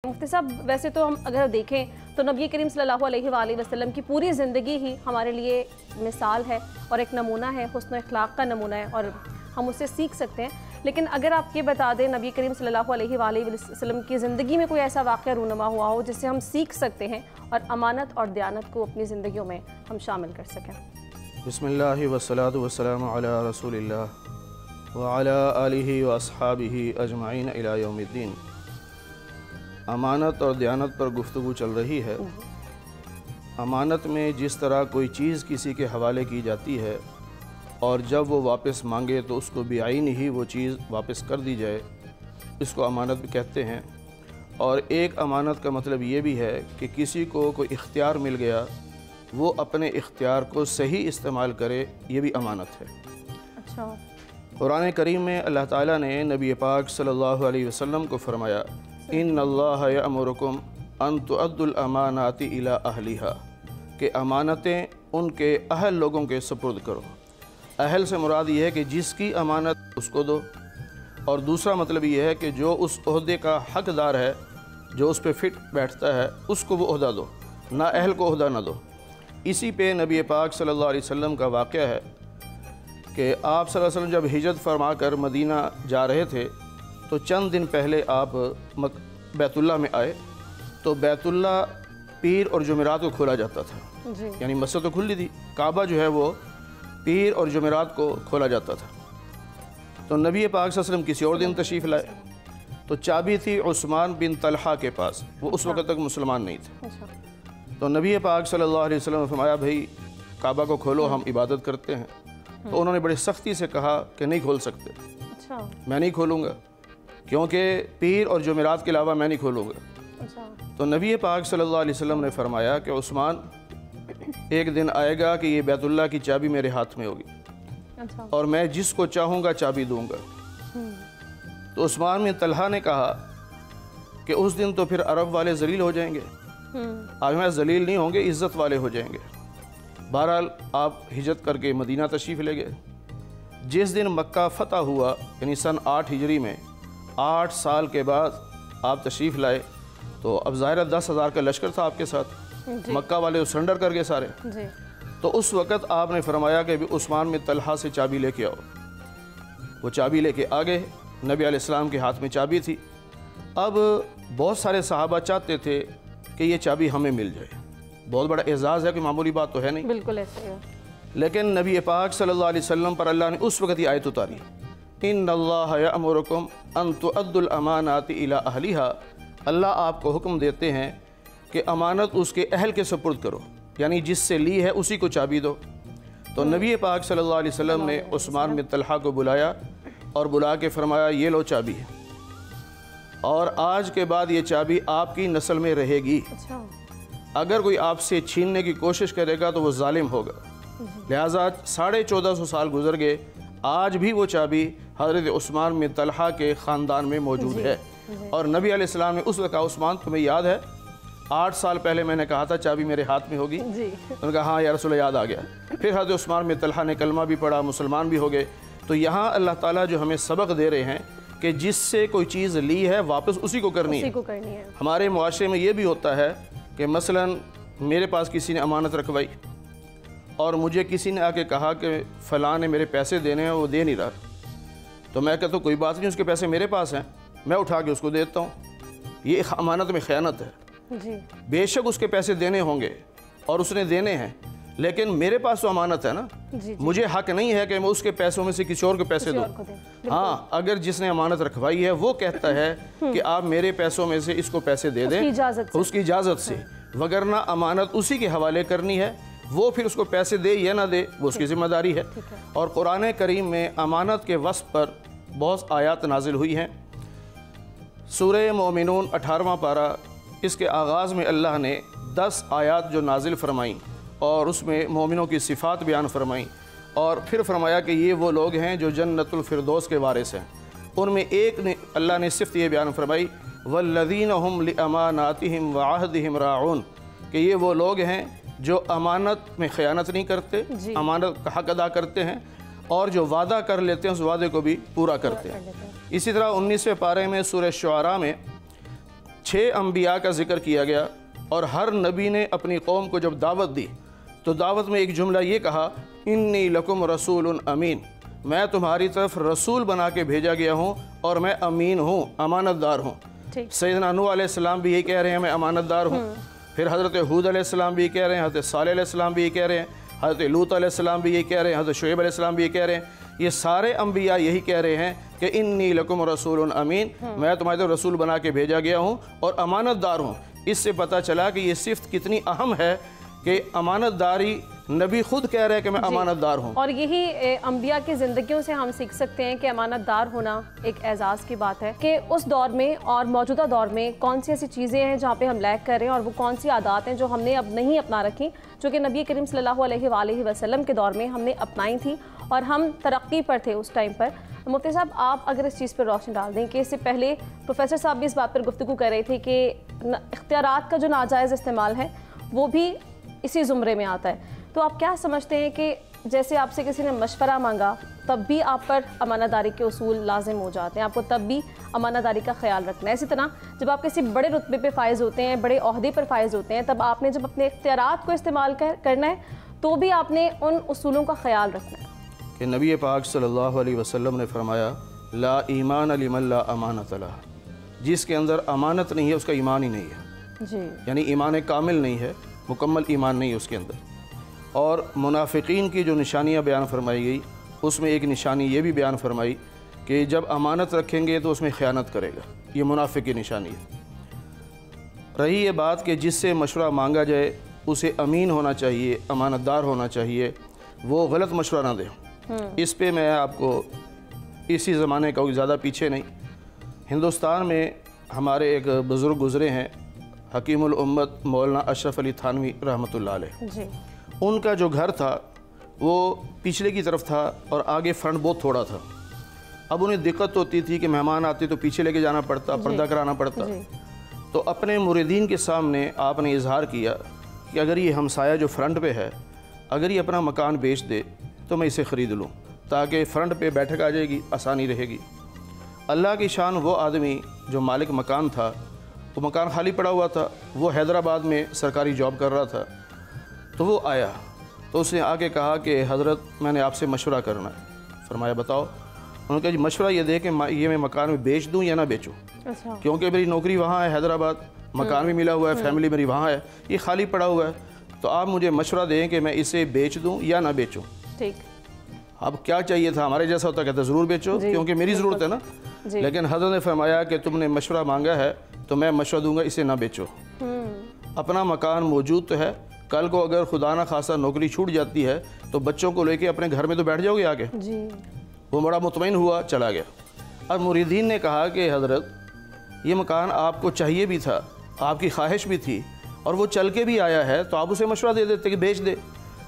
मुफ्ती साहब, वैसे तो हम अगर देखें तो नबी करीम सल्लल्लाहु अलैहि वसल्लम की पूरी ज़िंदगी ही हमारे लिए मिसाल है और एक नमूना है, हुस्न अखलाक का नमूना है और हम उससे सीख सकते हैं। लेकिन अगर आप ये बता दें नबी करीम सल्लल्लाहु अलैहि वसल्लम की ज़िंदगी में कोई ऐसा वाक़या रूनुमा हुआ हो जिससे हम सीख सकते हैं और अमानत और दयानत को अपनी ज़िंदगियों में हम शामिल कर सकें। बिस्मिल्लाहि वस्सलातु वस्सलामु अला रसूलिल्लाह व अला आलिहि व अस्हाबिहि अजमाइन इला यौमिद्दीन। अमानत और दयानत पर गुफ्तगू चल रही है। अमानत में जिस तरह कोई चीज़ किसी के हवाले की जाती है और जब वो वापस मांगे तो उसको बेआईन ही वो चीज़ वापस कर दी जाए, इसको अमानत भी कहते हैं। और एक अमानत का मतलब ये भी है कि किसी को कोई इख्तियार मिल गया, वो अपने इख्तियार को सही इस्तेमाल करे, ये भी अमानत है। अच्छा। कुरान करीम में अल्लाह ताला ने नबी पाक सल्लल्लाहु अलैहि वसल्लम को फरमाया, इन्नल्लाह यअमुरुकुम अन तुअद्दुल अमानाति इला अहलिहा, कि अमानतें उनके अहल लोगों के सुपुर्द करो। अहल से मुराद ये है कि जिसकी अमानत उसको दो, और दूसरा मतलब ये है कि जो उस ओहदे का हकदार है, जो उस पर फिट बैठता है, उसको वो ओहदा दो, ना अहल को ओहदा ना दो। इसी पे नबी पाक सल्लल्लाहु अलैहि वसल्लम का वाक़या है कि आप सल्लल्लाहु अलैहि वसल्लम जब हिजरत फरमा कर मदीना जा रहे थे तो चंद दिन पहले आप बैतुल्लाह में आए, तो बैतुल्लाह पीर और जुमेरात को खोला जाता था, यानी मस्जिद तो खुली थी, काबा जो है वो पीर और जुमेरात को खोला जाता था। तो नबी पाक सल्लल्लाहु अलैहि वसल्लम किसी और दिन तशरीफ़ लाए, तो चाबी थी उस्मान बिन तलहा के पास, वो उस वक़्त तक मुसलमान नहीं थे। तो नबी पाक सल्लल्लाहु अलैहि वसल्लम ने फरमाया, भाई काबा को खोलो, हम इबादत करते हैं। तो उन्होंने बड़ी सख्ती से कहा कि नहीं खोल सकते। अच्छा। मैं नहीं खोलूँगा, क्योंकि पीर और जुमेरात के अलावा मैं नहीं खोलूँगा। अच्छा। तो नबी पाक सल्लल्लाहु अलैहि वसल्लम ने फरमाया कि उस्मान, एक दिन आएगा कि ये बैतुल्लाह की चाबी मेरे हाथ में होगी। अच्छा। और मैं जिसको चाहूँगा चाबी दूँगा। तो उस्मान बिन तलहा ने कहा कि उस दिन तो फिर अरब वाले जलील हो जाएंगे, आज मैं जलील नहीं होंगे, इज़्ज़त वाले हो जाएंगे। बहरहाल आप हिजरत करके मदीना तशरीफ़ ले गए। जिस दिन मक्का फ़तह हुआ, यानी सन 8 हिजरी में, 8 साल के बाद आप तशरीफ़ लाए, तो अब ज़ाहिर 10,000 का लश्कर था आपके साथ। मक्का वाले सरेंडर कर गए सारे जी। तो उस वक़्त आपने फरमाया कि उस्मान बिन तलहा से चाबी लेके आओ। वो चाबी लेके आ गए, नबी अलैहिस्सलाम के हाथ में चाबी थी। अब बहुत सारे सहाबा चाहते थे कि ये चाबी हमें मिल जाए, बहुत बड़ा एजाज़ है, कि मामूली बात तो है नहीं। बिल्कुल ऐसे है। लेकिन नबी पाक सल्लल्लाहु अलैहि वसल्लम पर अल्लाह ने उस वक़्त ये आयत उतारी, इन्नल्लाह यअमुरुकुम अन तुअद्दुल अमानाति इला अहलिहा। अल्लाह आपको हुक्म देते हैं कि अमानत उसके अहल के सुपुर्द करो, यानी जिससे ली है उसी को चाबी दो। तो नबी पाक सल्लल्लाहु अलैहि वसल्लम ने उस्मान बिन तलहा को बुलाया और बुला के फरमाया, ये लो चाबी है, और आज के बाद ये चाबी आपकी नस्ल में रहेगी। अच्छा। अगर कोई आपसे छीनने की कोशिश करेगा तो वो जालिम होगा। लिहाजा 1450 साल गुजर गए, आज भी वो चाबी हज़रत उस्मान बिन तलहा के ख़ानदान में मौजूद है। और नबी अलैहिस्सलाम ने उस वक्त कहा, उस्मान तुम्हें याद है 8 साल पहले मैंने कहा था चाबी मेरे हाथ में होगी? उन्होंने कहा हाँ या रसूल, याद आ गया। फिर हज़रत उस्मान बिन तलहा ने कलमा भी पढ़ा, मुसलमान भी हो गए। तो यहाँ अल्लाह ताला जो हमें सबक दे रहे हैं कि जिससे कोई चीज़ ली है वापस उसी को करनी है। हमारे मुआशरे में ये भी होता है कि मसलन मेरे पास किसी ने अमानत रखवाई और मुझे किसी ने आके कहा कि फ़लाँ ने मेरे पैसे देने हैं, वो दे नहीं रहा। तो मैं कहता हूँ कोई बात नहीं, उसके पैसे मेरे पास हैं, मैं उठा के उसको देता हूँ। ये अमानत में ख़यानत है जी। बेशक उसके पैसे देने होंगे और उसने देने हैं, लेकिन मेरे पास तो अमानत है ना जी। मुझे हक नहीं है कि मैं उसके पैसों में से किसी और को पैसे दूँ। हाँ, अगर जिसने अमानत रखवाई है वो कहता है कि आप मेरे पैसों में से इसको पैसे दे दें, उसकी इजाज़त से, वगरना अमानत उसी के हवाले करनी है। वो फिर उसको पैसे दे या ना दे, वो उसकी ज़िम्मेदारी है। और कुरान करीम में अमानत के वस्फ़ पर बहुत आयत नाजिल हुई हैं। सूरह मोमिनून 18वां पारा, इसके आगाज़ में अल्लाह ने 10 आयत जो नाजिल फरमाई और उसमें मोमिनों की सिफ़ात बयान फरमाई, और फिर फरमाया कि ये वो लोग हैं जो जन्नतुल फिरदौस के वारिस हैं। उनमें एक ने अल्लाह ने सिर्फ ये बयान फरमाई, वल्लज़ीना हुम लिअमानातिहिम व अहदिहिम राऊन, कि ये वो लोग हैं जो अमानत में ख़यानत नहीं करते, अमानत का हक़ अदा करते हैं, और जो वादा कर लेते हैं उस वादे को भी पूरा करते हैं। इसी तरह 19वें पारे में सूरह शुआरा में 6 अंबिया का जिक्र किया गया और हर नबी ने अपनी कौम को जब दावत दी तो दावत में एक जुमला ये कहा, इन्नी लकुम रसूलुन अमीन, मैं तुम्हारी तरफ रसूल बना के भेजा गया हूँ और मैं अमीन हूँ, अमानतदार हूँ। सैयदना नूह अलैहिस्सलाम भी ये कह रहे हैं मैं अमानतदार हूँ। फिर हज़रत हूद अलैहिस्सलाम भी ये कह रहे हैं, हज़रत सालेह अलैहिस्सलाम भी ये कह रहे हैं, हज़रत लूत अलैहिस्सलाम भी ये कह रहे हैं, हज़रत शुएब अलैहिस्सलाम भी ये कह रहे हैं। ये सारे अंबिया यही कह रहे हैं कि इन्नी लकुम रसूलुन अमीन, मैं तुम्हारे तरफ रसूल बना के भेजा गया हूँ और अमानतदार हूँ। इससे पता चला कि ये सिफ़त कितनी अहम है कि अमानतदारी नबी खुद कह रहे हैं कि मैं अमानतदार हूँ। और यही अंबिया की ज़िंदगियों से हम सीख सकते हैं कि अमानतदार होना एक एजाज़ की बात है कि उस दौर में और मौजूदा दौर में कौन सी ऐसी चीज़ें हैं जहाँ पे हम लैग कर रहे हैं और वो कौन सी आदत हैं जो हमने अब नहीं अपना रखी, जो कि नबी करीम सल्लल्लाहु अलैहि वसल्लम के दौर में हमने अपनाई थी और हम तरक्की पर थे उस टाइम पर। मुफ्ती साहब, आप अगर इस चीज़ पर रोशनी डाल दें कि इससे पहले प्रोफेसर साहब भी इस बात पर गुफ्तगू कर रहे थे कि इख्तियारात का जो नाजायज़ इस्तेमाल है वो भी इसी ज़ुमरे में आता है, तो आप क्या समझते हैं कि जैसे आपसे किसी ने मशवरा मांगा तब भी आप पर अमानतदारी के उसूल लाजिम हो जाते हैं, आपको तब भी अमानतदारी का ख्याल रखना है। इसी तरह जब आप किसी बड़े रुतबे पे फायज़ होते हैं, बड़े ओहदे पर फायज़ होते हैं, तब आपने जब अपने इख्तियारात को इस्तेमाल करना है तो भी आपने उन उसूलों का ख्याल रखना है कि नबी पाक सल्लल्लाहु अलैहि वसल्लम ने फरमाया, ला ईमान लिमन ला अमानत ला, जिसके अंदर अमानत नहीं है उसका ईमान ही नहीं है जी, यानी ईमान कामिल नहीं है, मुकम्मल ईमान नहीं है उसके अंदर। और मुनाफिकीन की जो निशानियाँ बयान फरमाई गई उसमें एक निशानी ये भी बयान फरमाई कि जब अमानत रखेंगे तो उसमें ख़यानत करेगा, ये मुनाफिक की निशानी है। रही ये बात कि जिससे मशवरा मांगा जाए उसे अमीन होना चाहिए, अमानतदार होना चाहिए, वो गलत मशवरा ना दे। इस पे मैं आपको इसी ज़माने का ज़्यादा पीछे नहीं, हिंदुस्तान में हमारे एक बुज़ुर्ग गुज़रे हैं, हकीमुल उम्मत मौलाना अशरफ अली थानवी रहमतुल्लाह अलैह जी। उनका जो घर था वो पिछले की तरफ था और आगे फ्रंट बहुत थोड़ा था। अब उन्हें दिक्कत होती थी कि मेहमान आते तो पीछे लेके जाना पड़ता, पर्दा कराना पड़ता। तो अपने मुरीदीन के सामने आपने इजहार किया कि अगर ये हमसाया जो फ्रंट पे है, अगर ये अपना मकान बेच दे तो मैं इसे ख़रीद लूँ, ताकि फ़्रंट पे बैठक आ जाएगी, आसानी रहेगी। अल्लाह की शान, वो आदमी जो मालिक मकान था, वो मकान खाली पड़ा हुआ था, वो हैदराबाद में सरकारी जॉब कर रहा था। तो वो आया तो उसने आके कहा कि हज़रत मैंने आपसे मशवरा करना है। फरमाया बताओ। उन्होंने कहा जी मशवरा ये दे कि ये मैं मकान में बेच दूँ या ना बेचूँ, क्योंकि मेरी नौकरी वहाँ है हैदराबाद, मकान भी मिला हुआ है, फैमिली मेरी वहाँ है, ये खाली पड़ा हुआ है, तो आप मुझे मशवरा दें कि मैं इसे बेच दूँ या ना बेचूँ। ठीक। अब क्या चाहिए था, हमारे जैसा होता कहता ज़रूर बेचो क्योंकि मेरी ज़रूरत है ना। लेकिन हज़रत ने फरमाया कि तुमने मशवरा मांगा है तो मैं मशवरा दूंगा, इसे ना बेचो। अपना मकान मौजूद तो है, कल को अगर खुदा ना खासा नौकरी छूट जाती है तो बच्चों को लेके अपने घर में तो बैठ जाओगे आगे जी। वो बड़ा मुतमईन हुआ, चला गया। और मुरीदीन ने कहा कि हज़रत ये मकान आपको चाहिए भी था, आपकी ख्वाहिश भी थी और वो चल के भी आया है, तो आप उसे मशवरा दे देते कि बेच दे।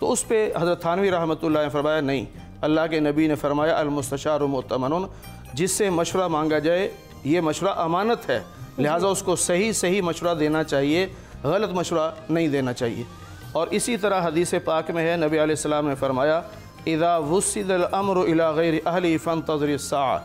तो उस पर हज़रत थानवी रहमतुल्लाह ने फरमाया नहीं, अल्लाह के नबी ने फरमाया अल-मुस्तशारु मुअतमनुन, जिससे मशवरा मांगा जाए ये मशवरा अमानत है, लिहाजा उसको सही सही मशवरा देना चाहिए, गलत मशवरा नहीं देना चाहिए। और इसी तरह हदीस पाक में है, नबी अलैहिस्सलाम ने फरमाया इज़ा वुस्सिदल अम्रु इला गैरि अहली फंतज़िरि अस्साअ,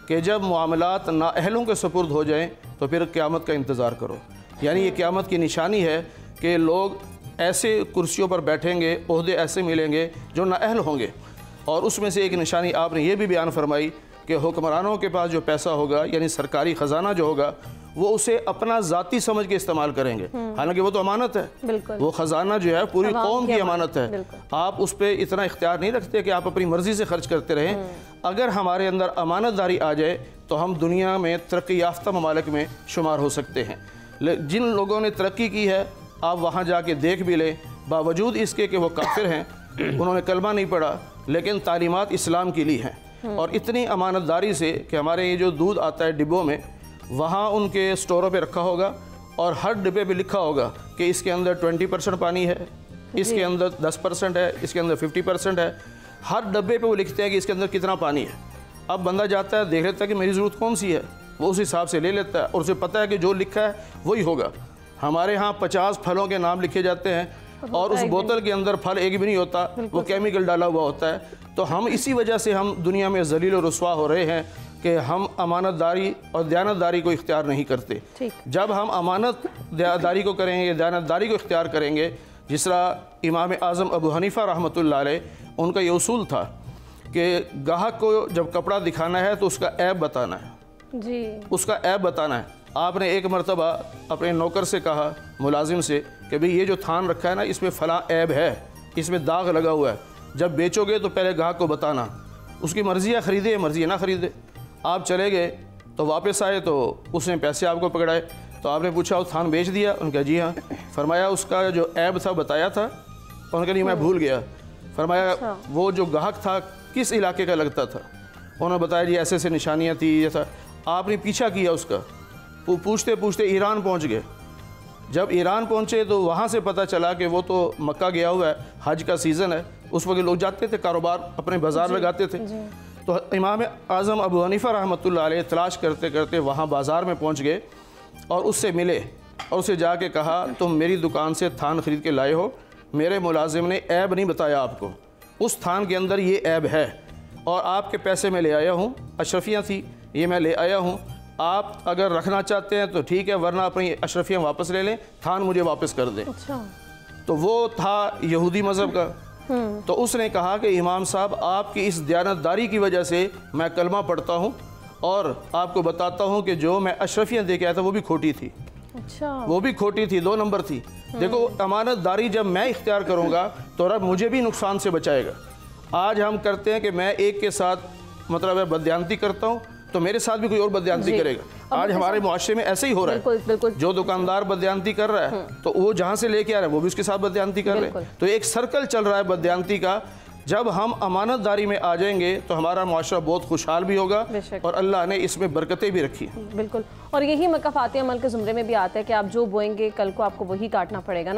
कि जब मामलात नाअहलों के सुपुर्द हो जाएं तो फिर क़यामत का इंतज़ार करो। यानी ये क़यामत की निशानी है कि लोग ऐसे कुर्सियों पर बैठेंगे, ओहदे ऐसे मिलेंगे जो नाअहल होंगे। और उसमें से एक निशानी आपने ये भी बयान फरमाई कि हुक्मरानों के पास जो पैसा होगा, यानी सरकारी ख़जाना जो होगा, वो उसे अपना ज़ाती समझ के इस्तेमाल करेंगे, हालांकि वो तो अमानत है, वो ख़जाना जो है पूरी कौम की अमानत है। आप उस पर इतना इख्तियार नहीं रखते कि आप अपनी मर्ज़ी से खर्च करते रहें। अगर हमारे अंदर अमानतदारी आ जाए तो हम दुनिया में तरक्की याफ्ता ममालिक में शुमार हो सकते हैं। जिन लोगों ने तरक्की की है आप वहाँ जाके देख भी लें, बावजूद इसके कि वो काफिर हैं, उन्होंने कलमा नहीं पढ़ा, लेकिन तालीमात इस्लाम की ली हैं। और इतनी अमानतदारी से कि हमारे ये जो दूध आता है डिब्बों में, वहाँ उनके स्टोरों पे रखा होगा और हर डिब्बे पे लिखा होगा कि इसके अंदर 20% पानी है, इसके अंदर 10% है, इसके अंदर 50% है। हर डब्बे पे वो लिखते हैं कि इसके अंदर कितना पानी है। अब बंदा जाता है, देख लेता है कि मेरी ज़रूरत कौन सी है, वो उस हिसाब से ले लेता है और उसे पता है कि जो लिखा है वही होगा। हमारे यहाँ 50 फलों के नाम लिखे जाते हैं और उस बोतल के अंदर फल एक भी नहीं होता, वो केमिकल डाला हुआ होता है। तो हम इसी वजह से हम दुनिया में ज़लील और रुस्वा हो रहे हैं کہ ہم امانت داری اور دیانت داری کو اختیار نہیں کرتے. جب ہم امانت داری کو کریں گے, دیانت داری کو اختیار کریں گے, جس طرح امام اعظم ابو حنیفہ رحمۃ اللہ علیہ ان کا یہ اصول تھا کہ گاہک کو جب کپڑا دکھانا ہے تو اس کا عیب بتانا ہے, جی اس کا عیب بتانا ہے. آپ نے ایک مرتبہ اپنے نوکر سے کہا, ملازم سے, کہ بھئی یہ جو تھان رکھا ہے نا اس میں فلاں عیب ہے, اس میں داغ لگا ہوا ہے, جب بیچو گے تو پہلے گاہک کو بتانا, اس کی مرضی ہے خریدے, مرضی ہے نہ خریدے. آپ چلے گئے تو واپس آئے تو اس نے پیسے آپ کو پکڑائے, تو آپ نے پوچھا وہ تھان بیچ دیا؟ ان کا جی ہاں. فرمایا اس کا جو عیب تھا بتایا تھا؟ ان کا نہیں, میں بھول گیا. فرمایا وہ جو گاہک تھا کس علاقے کا لگتا تھا؟ انہوں نے بتایا جی ایسے ایسے نشانیاں تھی, یہ تھا. آپ نے پیچھا کیا اس کا, وہ پوچھتے پوچھتے ایران پہنچ گئے. جب ایران پہنچے تو وہاں سے پتہ چلا کہ وہ تو مکہ گیا ہوا ہے, حج کا سیزن ہے, اس وقت لوگ جاتے تھے کاروبار اپنے بازار لگاتے تھے. تو امام اعظم ابو حنیفہ رحمۃ اللہ علیہ تلاش کرتے کرتے وہاں بازار میں پہنچ گئے اور اس سے ملے اور اسے جا کے کہا تم میری دکان سے تھان خرید کے لائے ہو, میرے ملازم نے عیب نہیں بتایا آپ کو, اس تھان کے اندر یہ عیب ہے اور آپ کے پیسے میں لے آیا ہوں, اشرفیاں تھی یہ میں لے آیا ہوں, آپ اگر رکھنا چاہتے ہیں تو ٹھیک ہے ورنہ اپنی اشرفیاں واپس لے لیں, تھان مجھے واپس کر دیں. تو وہ تھا یہودی مذہب کا. تو اس نے کہا کہ امام صاحب آپ کی اس دیانت داری کی وجہ سے میں کلمہ پڑھتا ہوں اور آپ کو بتاتا ہوں کہ جو میں اشرفیاں دے کے آیا تھا وہ بھی کھوٹی تھی, وہ بھی کھوٹی تھی, 2 نمبر تھی. دیکھو امانت داری جب میں اختیار کروں گا تو رب مجھے بھی نقصان سے بچائے گا. آج ہم کرتے ہیں کہ میں ایک کے ساتھ مطلب ہے بددیانتی کرتا ہوں تو میرے ساتھ بھی کوئی اور بددیانتی کرے گا. آج ہمارے معاشرے میں ایسے ہی ہو رہا ہے, جو دکاندار بددیانتی کر رہا ہے تو وہ جہاں سے لے کے آ رہا ہے وہ بھی اس کے ساتھ بددیانتی کر رہے ہیں. تو ایک سرکل چل رہا ہے بددیانتی کا. جب ہم امانت داری میں آ جائیں گے تو ہمارا معاشرہ بہت خوشحال بھی ہوگا اور اللہ نے اس میں برکتیں بھی رکھی ہیں. بالکل, اور یہی مکافات عمل کے زمرے میں بھی آتا ہے کہ آپ جو بوئیں گے کل کو آپ کو وہی کاٹنا پڑے گا نا.